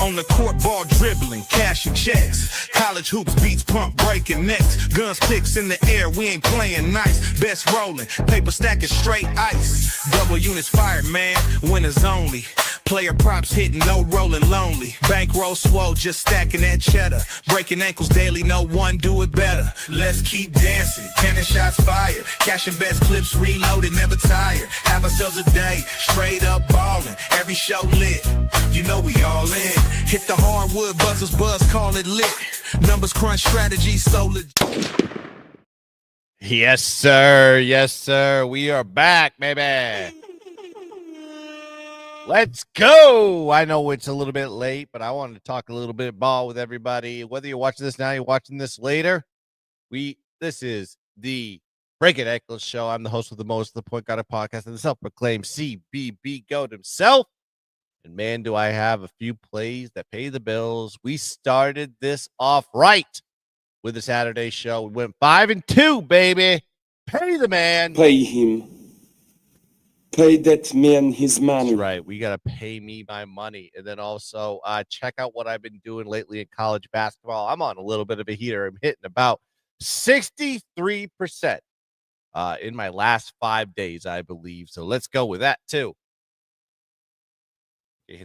On the court, ball dribbling, cashing checks. College hoops, beats, pump, breaking necks. GunzPicks in the air, we ain't playing nice. Best rolling, paper stacking straight ice. Double units fired, man, winners only. Player props hitting, no rolling lonely. Bankroll swole, just stacking that cheddar. Breaking ankles daily, no one do it better. Let's keep dancing, cannon shots fired. Cashing best clips, reloaded, never tired. Have ourselves a day, straight up ballin'. Every show lit, you know we all in. Hit the hardwood, buzzers buzz, call it lit. Numbers crunch, strategy solid. Yes, sir. Yes, sir. We are back, baby. Let's go. I know it's a little bit late, but I wanted to talk a little bit ball with everybody. Whether you're watching this now, you're watching this later. This is the Breakin show. I'm the host of the most, the point guard of podcast, and the self-proclaimed CBB goat himself. And man, do I have a few plays that pay the bills. We started this off right with the Saturday show. We went 5-2, baby. Pay the man. Pay him. Pay that man his money. That's right. We got to pay me my money. And then also check out what I've been doing lately in college basketball. I'm on a little bit of a heater. I'm hitting about 63% in my last 5 days, I believe. So let's go with that, too.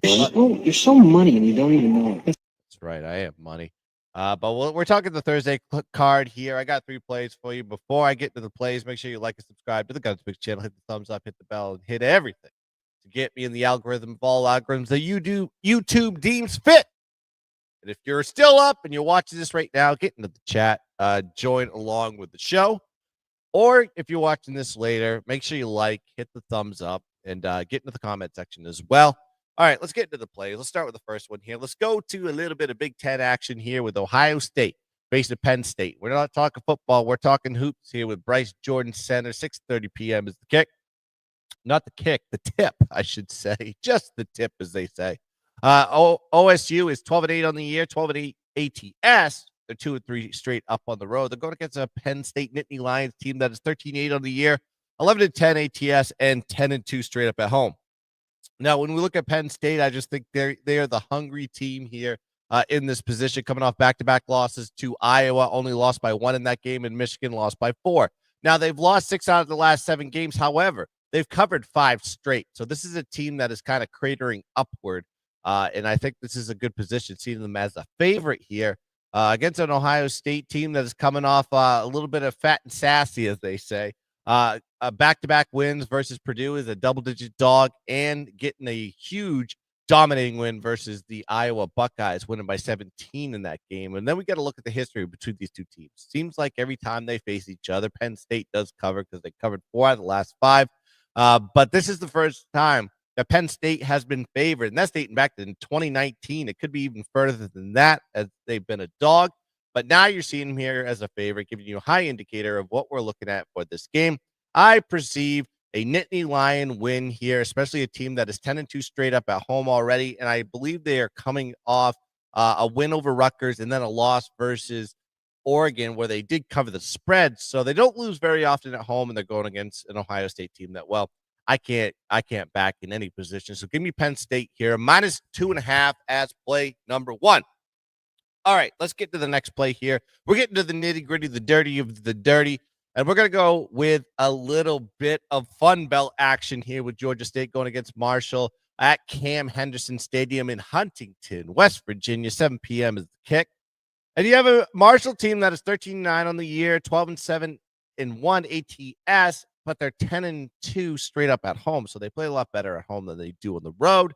You're so money and you don't even know it. That's right. I have money. But we're talking the Thursday card here. I got 3 plays for you. Before I get to the plays, make sure you like and subscribe to the GunzPicks channel. Hit the thumbs up, hit the bell, and hit everything to get me in the algorithm of all algorithms that YouTube deems fit. And if you're still up and you're watching this right now, get into the chat. Join along with the show. Or if you're watching this later, make sure you like, hit the thumbs up, and get into the comment section as well. All right, let's get into the plays. Let's start with the first one here. Let's go to a little bit of Big Ten action here with Ohio State facing Penn State. We're not talking football. We're talking hoops here with Bryce Jordan Center. 6:30 p.m. is the kick. Not the kick, the tip, I should say. Just the tip, as they say. OSU is 12-8 on the year, 12-8 ATS. They're 2-3 straight up on the road. They're going against a Penn State Nittany Lions team that is 13-8 on the year, 11-10 ATS, and 10-2 straight up at home. Now, when we look at Penn State, I just think they are the hungry team here in this position, coming off back-to-back losses to Iowa, only lost by 1 in that game, and Michigan lost by 4. Now, they've lost 6 out of the last 7 games. However, they've covered 5 straight. So this is a team that is kind of cratering upward, and I think this is a good position, seeing them as a favorite here against an Ohio State team that is coming off a little bit of fat and sassy, as they say. Back-to-back wins versus Purdue is a double-digit dog, and getting a huge dominating win versus the Iowa Buckeyes, winning by 17 in that game. And then we got to look at the history between these two teams. Seems like every time they face each other, Penn State does cover because they covered 4 out of the last 5. But this is the first time that Penn State has been favored, and that's dating back to 2019. It could be even further than that, as they've been a dog. But now you're seeing them here as a favorite, giving you a high indicator of what we're looking at for this game. I perceive a Nittany Lion win here, especially a team that is 10-2 straight up at home already. And I believe they are coming off a win over Rutgers and then a loss versus Oregon, where they did cover the spread. So they don't lose very often at home, and they're going against an Ohio State team that, well, I can't back in any position. So give me Penn State here, -2.5 as play number 1. All right, let's get to the next play here. We're getting to the nitty-gritty, the dirty of the dirty. And we're going to go with a little bit of Fun Belt action here with Georgia State going against Marshall at Cam Henderson Stadium in Huntington, West Virginia. 7 p.m. is the kick. And you have a Marshall team that is 13-9 on the year, 12-7 in 1 ATS, but they're 10-2 straight up at home. So they play a lot better at home than they do on the road.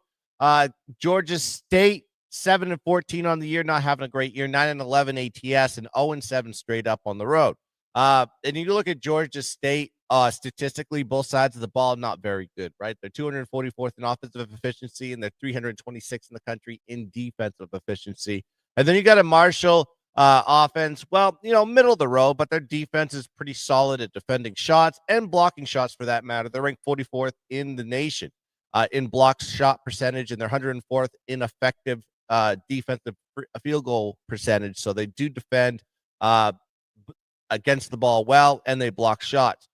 Georgia State, 7-14 on the year, not having a great year, 9-11 ATS, and 0-7 straight up on the road. And you look at Georgia State, statistically, both sides of the ball, not very good, right? They're 244th in offensive efficiency, and they're 326th in the country in defensive efficiency. And then you got a Marshall offense, well, middle of the road, but their defense is pretty solid at defending shots and blocking shots for that matter. They're ranked 44th in the nation in block shot percentage, and they're 104th in effective defensive field goal percentage. So they do defend against the ball well, and they block shots.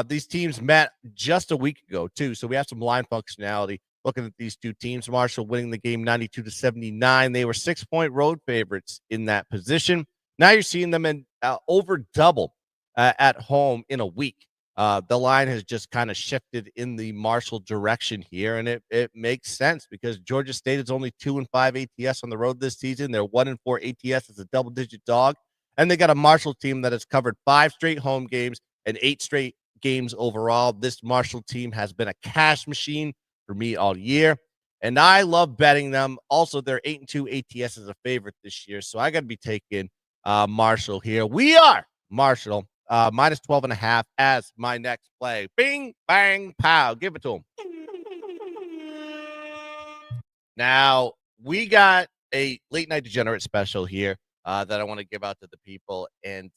These teams met just a week ago, too, so we have some line functionality. Looking at these two teams, Marshall winning the game 92-79. They were 6-point road favorites in that position. Now you're seeing them in over double at home in a week. The line has just kind of shifted in the Marshall direction here, and it makes sense because Georgia State is only 2-5 ATS on the road this season. They're 1-4 ATS as a double-digit dog, and they got a Marshall team that has covered 5 straight home games and 8 straight games overall. This Marshall team has been a cash machine for me all year, and I love betting them. Also, they're 8-2 ATS as a favorite this year, so I got to be taking Marshall here. We are Marshall minus 12.5 as my next play. Bing, bang, pow. Give it to him. Now, we got a late night degenerate special here that I want to give out to the people, and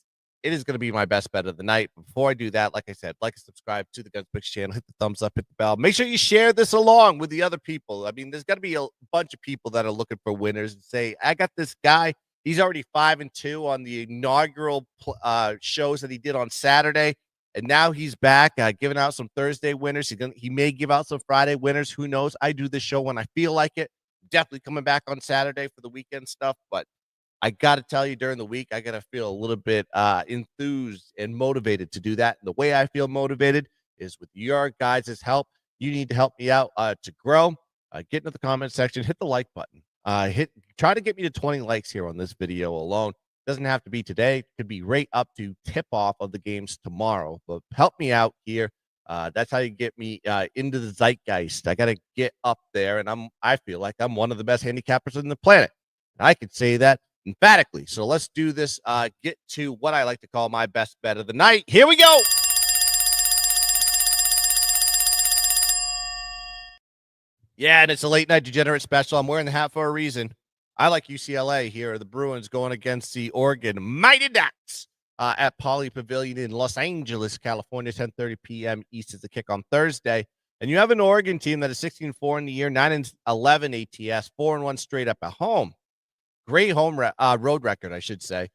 it is going to be my best bet of the night. Before I do that, like I said, like and subscribe to the GunzPicks channel, hit the thumbs up, hit the bell. Make sure you share this along with the other people. I mean, there's got to be a bunch of people that are looking for winners and say, I got this guy. He's already 5-2 on the inaugural shows that he did on Saturday, and now he's back giving out some Thursday winners. He may give out some Friday winners. Who knows? I do this show when I feel like it. Definitely coming back on Saturday for the weekend stuff, but I got to tell you, during the week, I got to feel a little bit enthused and motivated to do that. And the way I feel motivated is with your guys' help. You need to help me out to grow. Get into the comment section, hit the like button. Try to get me to 20 likes here on this video alone. Doesn't have to be today. It could be right up to tip off of the games tomorrow. But help me out here. That's how you get me into the zeitgeist. I got to get up there, and I feel like I'm one of the best handicappers on the planet. I could say that emphatically. So let's do this. Get to what I like to call my best bet of the night. Here we go. Yeah, and it's a late night degenerate special. I'm wearing the hat for a reason. I like UCLA here. The Bruins going against the Oregon Mighty Ducks at Pauley Pavilion in Los Angeles, California. 10:30 p.m. East is the kick on Thursday. And you have an Oregon team that is 16-4 in the year, 9-11 ATS, 4-1 straight up at home. Great road record, I should say.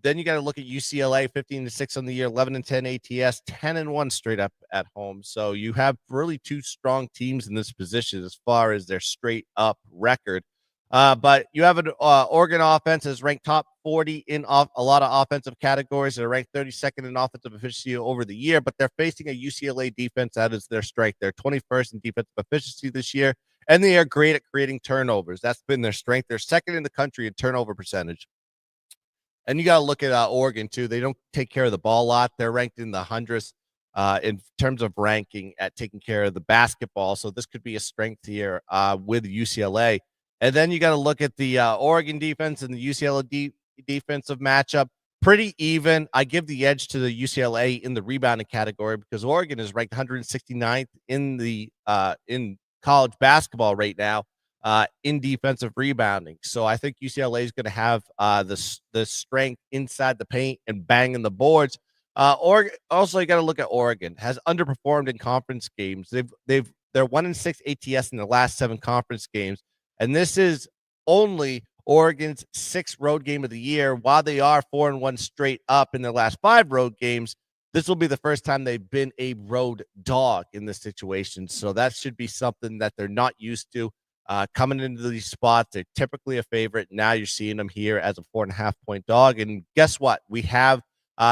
Then you got to look at UCLA, 15-6 on the year, 11-10 ATS, 10-1 straight up at home. So you have really two strong teams in this position as far as their straight up record. But you have an Oregon offense is ranked top 40 in a lot of offensive categories. They're ranked 32nd in offensive efficiency over the year, but they're facing a UCLA defense that is their strength. They're 21st in defensive efficiency this year, and they are great at creating turnovers. That's been their strength. They're second in the country in turnover percentage. And you got to look at Oregon, too. They don't take care of the ball a lot. They're ranked in the hundreds in terms of ranking at taking care of the basketball. So this could be a strength here with UCLA. And then you got to look at the Oregon defense and the UCLA defensive matchup. Pretty even. I give the edge to the UCLA in the rebounding category because Oregon is ranked 169th in the in college basketball right now in defensive rebounding. So I think UCLA is going to have the strength inside the paint and banging the boards. Oregon, also, you got to look at Oregon has underperformed in conference games. They're 1-6 ATS in the last 7 conference games. And this is only Oregon's 6th road game of the year. While they are 4-1 straight up in their last 5 road games, this will be the first time they've been a road dog in this situation. So that should be something that they're not used to. Coming into these spots, they're typically a favorite. Now you're seeing them here as a 4.5-point dog. And guess what? We have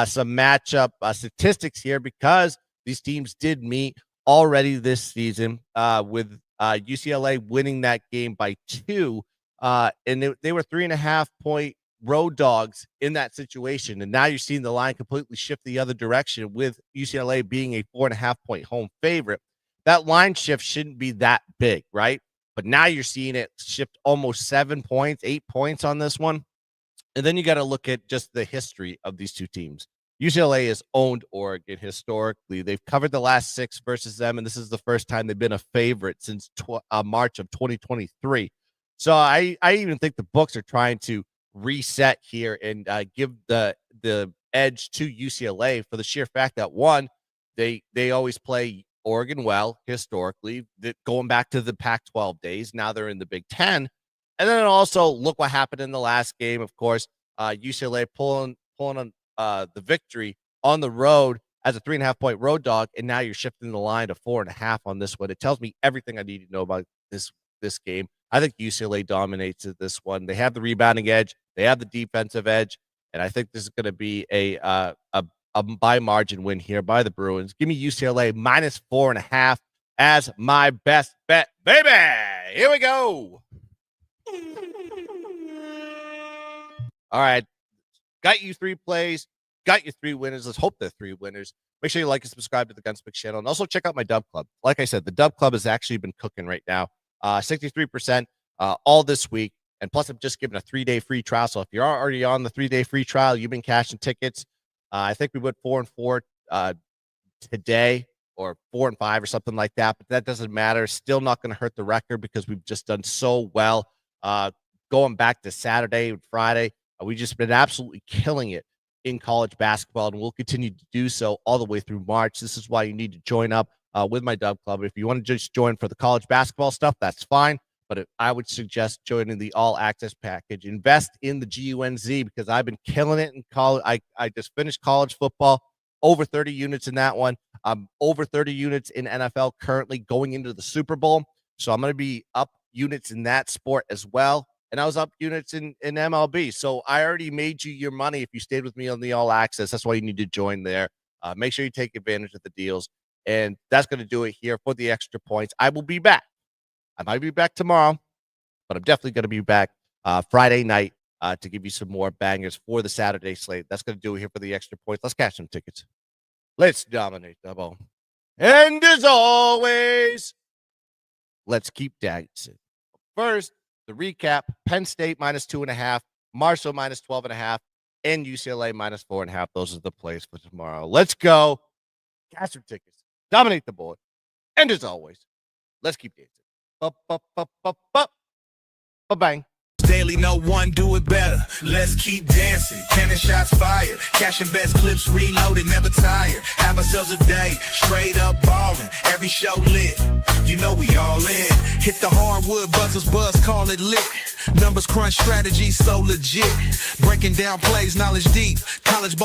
some matchup statistics here because these teams did meet already this season with UCLA winning that game by 2. And they were 3.5-point road dogs in that situation. And now you're seeing the line completely shift the other direction with UCLA being a 4.5-point home favorite. That line shift shouldn't be that big, right? But now you're seeing it shift almost 7 points, 8 points on this one. And then you got to look at just the history of these two teams. UCLA has owned Oregon historically. They've covered the last 6 versus them, and this is the first time they've been a favorite since March of 2023. So I even think the books are trying to reset here and give the edge to UCLA for the sheer fact that, one, they always play Oregon well historically, going back to the Pac-12 days. Now they're in the Big Ten. And then also look what happened in the last game. Of course, UCLA pulling on the victory on the road as a 3.5-point road dog, and now you're shifting the line to 4.5 on this one. It tells me everything I need to know about this game. I think UCLA dominates this one. They have the rebounding edge, they have the defensive edge, and I think this is going to be a by margin win here by the Bruins. Give me UCLA minus 4.5 as my best bet, baby. Here we go. All right, got you 3 plays, got you 3 winners. Let's hope they're 3 winners. Make sure you like and subscribe to the GunzPicks channel, and also check out my Dub Club. Like I said, the Dub Club has actually been cooking right now. 63% all this week, and plus I'm just giving a 3-day free trial. So if you're already on the 3-day free trial, you've been cashing tickets. I think we went 4-4 today, or 4-5 or something like that, but that doesn't matter. Still not going to hurt the record because we've just done so well. Going back to Saturday and Friday, we've just been absolutely killing it in college basketball, and we'll continue to do so all the way through March. This is why you need to join up with my Dub Club. If you want to just join for the college basketball stuff, that's fine. But I would suggest joining the all access package. Invest in the GUNZ because I've been killing it in college. I just finished college football, over 30 units in that one. I'm over 30 units in NFL currently going into the Super Bowl. So I'm going to be up units in that sport as well. And I was up units in MLB. So I already made you your money if you stayed with me on the all access. That's why you need to join there. Make sure you take advantage of the deals. And that's going to do it here for the extra points. I will be back. I might be back tomorrow, but I'm definitely going to be back Friday night to give you some more bangers for the Saturday slate. That's going to do it here for the extra points. Let's cash some tickets. Let's dominate the ball. And as always, let's keep dancing. First, the recap: Penn State minus 2.5, Marshall minus 12.5, and UCLA minus 4.5. Those are the plays for tomorrow. Let's go. Cash some tickets. Dominate the board. And as always, let's keep dancing. Ba-bang. Daily, no one do it better. Let's keep dancing. Cannon shots fired. Cashing best clips reloaded, never tired. Have ourselves a day, straight up ballin'. Every show lit. You know we all in. Hit the hardwood, buzzers buzz, call it lit. Numbers crunch, strategy so legit. Breaking down plays, knowledge deep. College ball.